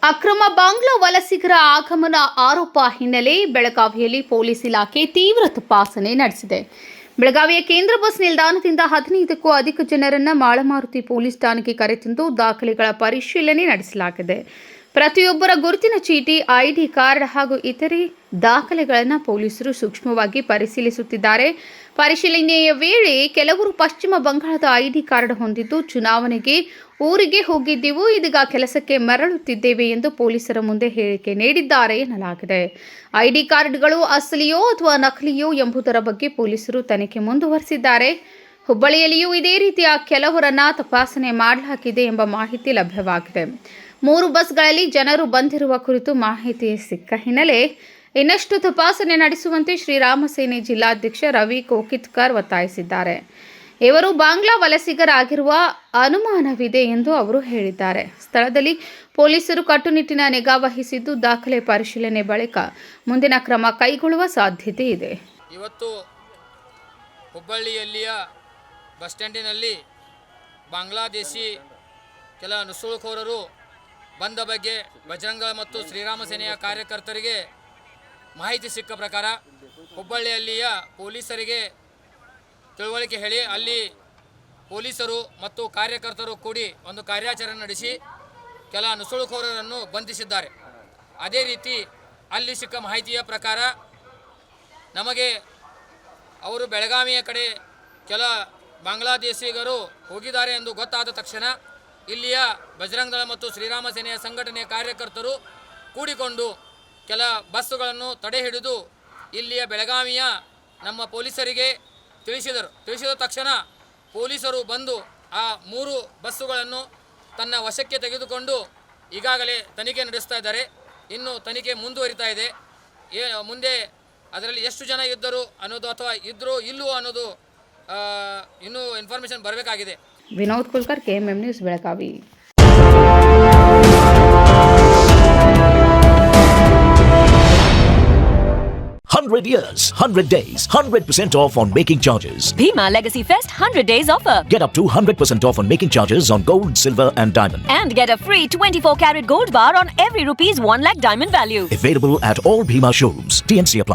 ಅಕ್ರಮ ಬಾಂಗ್ಲಾ ವಲಸಿಗರ ಆಗಮನ ಆರೋಪ ಹಿನ್ನೆಲೆ ಬೆಳಗಾವಿಯಲ್ಲಿ ಪೊಲೀಸ್ ಇಲಾಖೆ ತೀವ್ರ ತಪಾಸಣೆ ನಡೆಸಿದೆ. ಬೆಳಗಾವಿಯ ಕೇಂದ್ರ ಬಸ್ ನಿಲ್ದಾಣದಿಂದ 15ಕ್ಕೂ ಅಧಿಕ ಜನರನ್ನು ಮಾಳಮಾರುತಿ ಪೊಲೀಸ್ ಠಾಣೆಗೆ ಕರೆತಂದು ದಾಖಲೆಗಳ ಪರಿಶೀಲನೆ ನಡೆಸಲಾಗಿದೆ. ಪ್ರತಿಯೊಬ್ಬರ ಗುರುತಿನ ಚೀಟಿ, ಐಡಿ ಕಾರ್ಡ್ ಹಾಗೂ ಇತರೆ ದಾಖಲೆಗಳನ್ನು ಪೊಲೀಸರು ಸೂಕ್ಷ್ಮವಾಗಿ ಪರಿಶೀಲಿಸುತ್ತಿದ್ದಾರೆ. ಪರಿಶೀಲನೆಯ ವೇಳೆ ಕೆಲವರು ಪಶ್ಚಿಮ ಬಂಗಾಳದ ಐಡಿ ಕಾರ್ಡ್ ಹೊಂದಿದ್ದು ಚುನಾವಣೆಗೆ ಊರಿಗೆ ಹೋಗಿದ್ದೆವು, ಇದೀಗ ಕೆಲಸಕ್ಕೆ ಮರಳುತ್ತಿದ್ದೇವೆ ಎಂದು ಪೊಲೀಸರ ಮುಂದೆ ಹೇಳಿಕೆ ನೀಡಿದ್ದಾರೆ ಎನ್ನಲಾಗಿದೆ. ಐಡಿ ಕಾರ್ಡ್ಗಳು ಅಸಲಿಯೋ ಅಥವಾ ನಕಲಿಯೋ ಎಂಬುದರ ಬಗ್ಗೆ ಪೊಲೀಸರು ತನಿಖೆ ಮುಂದುವರೆಸಿದ್ದಾರೆ. ಹುಬ್ಬಳ್ಳಿಯಲ್ಲಿಯೂ ಇದೇ ರೀತಿಯ ಕೆಲವರನ್ನ ತಪಾಸಣೆ ಮಾಡಲಾಗಿದೆ ಎಂಬ ಮಾಹಿತಿ ಲಭ್ಯವಾಗಿದೆ. 3 ಬಸ್ಗಳಲ್ಲಿ ಜನರು ಬಂದಿರುವ ಕುರಿತು ಮಾಹಿತಿ ಸಿಕ್ಕ ಹಿನ್ನೆಲೆ ಇನ್ನಷ್ಟು ತಪಾಸಣೆ ನಡೆಸುವಂತೆ ಶ್ರೀರಾಮ ಸೇನೆ ಜಿಲ್ಲಾಧ್ಯಕ್ಷ ರವಿ ಕೋಕಿತ್ಕರ್ ಒತ್ತಾಯಿಸಿದ್ದಾರೆ. ಇವರು ಬಾಂಗ್ಲಾ ವಲಸಿಗರಾಗಿರುವ ಅನುಮಾನವಿದೆ ಎಂದು ಅವರು ಹೇಳಿದ್ದಾರೆ. ಸ್ಥಳದಲ್ಲಿ ಪೊಲೀಸರು ಕಟ್ಟುನಿಟ್ಟಿನ ನಿಗಾ ವಹಿಸಿದ್ದು ದಾಖಲೆ ಪರಿಶೀಲನೆ ಬಳಿಕ ಮುಂದಿನ ಕ್ರಮ ಕೈಗೊಳ್ಳುವ ಸಾಧ್ಯತೆ ಇದೆ. ಇವತ್ತು ಹುಬ್ಬಳ್ಳಿಯಲ್ಲಿಯ ಬಸ್ ಸ್ಟ್ಯಾಂಡಿನಲ್ಲಿ ಬಾಂಗ್ಲಾದೇಶಿ ಕೆಲ ನುಸುಳುಕೋರರು ಬಂದ ಬಗ್ಗೆ ಬಜರಂಗ ಮತ್ತು ಶ್ರೀರಾಮ ಸೇನೆಯ ಕಾರ್ಯಕರ್ತರಿಗೆ ಮಾಹಿತಿ ಸಿಕ್ಕ ಪ್ರಕಾರ ಹುಬ್ಬಳ್ಳಿಯಲ್ಲಿಯ ಪೊಲೀಸರಿಗೆ ತಿಳುವಳಿಕೆ ಹೇಳಿ ಅಲ್ಲಿ ಪೊಲೀಸರು ಮತ್ತು ಕಾರ್ಯಕರ್ತರು ಕೂಡಿ ಒಂದು ಕಾರ್ಯಾಚರಣೆ ನಡೆಸಿ ಕೆಲ ನುಸುಳುಕೋರರನ್ನು ಬಂಧಿಸಿದ್ದಾರೆ. ಅದೇ ರೀತಿ ಅಲ್ಲಿ ಸಿಕ್ಕ ಮಾಹಿತಿಯ ಪ್ರಕಾರ ನಮಗೆ ಅವರು ಬೆಳಗಾವಿಯ ಕಡೆ ಕೆಲ ಬಾಂಗ್ಲಾದೇಶಿಗರು ಹೋಗಿದ್ದಾರೆ ಎಂದು ಗೊತ್ತಾದ ತಕ್ಷಣ ಇಲ್ಲಿಯ ಬಜರಂಗ ದಳ ಮತ್ತು ಶ್ರೀರಾಮ ಸೇನೆಯ ಸಂಘಟನೆಯ ಕಾರ್ಯಕರ್ತರು ಕೂಡಿಕೊಂಡು ಕೆಲ ಬಸ್ಸುಗಳನ್ನು ತಡೆ ಹಿಡಿದು ಇಲ್ಲಿಯ ಬೆಳಗಾವಿಯ ನಮ್ಮ ಪೊಲೀಸರಿಗೆ ತಿಳಿಸಿದ ತಕ್ಷಣ ಪೊಲೀಸರು ಬಂದು ಆ 3 ಬಸ್ಸುಗಳನ್ನು ತನ್ನ ವಶಕ್ಕೆ ತೆಗೆದುಕೊಂಡು ಈಗಾಗಲೇ ತನಿಖೆ ನಡೆಸ್ತಾ ಇದ್ದಾರೆ. ಇನ್ನು ತನಿಖೆ ಮುಂದುವರಿತಾ ಇದೆ. ಮುಂದೆ ಅದರಲ್ಲಿ ಎಷ್ಟು ಜನ ಇದ್ದರು ಅನ್ನೋದು ಅಥವಾ ಇದ್ದರೂ ಇಲ್ಲವೋ ಅನ್ನೋದು ಇನ್ನೂ ಇನ್ಫಾರ್ಮೇಷನ್ ಬರಬೇಕಾಗಿದೆ. Vinod Kulkar, KMM news, Belagavi. $100 years, 100 days, 100% off on making charges. Bhima Legacy Fest 100 days offer. Get up to 100% off on making charges on gold, silver and diamond. And get a free 24 karat gold bar on every rupees 1 lakh diamond value. Available at all Bhima showrooms. TNC apply.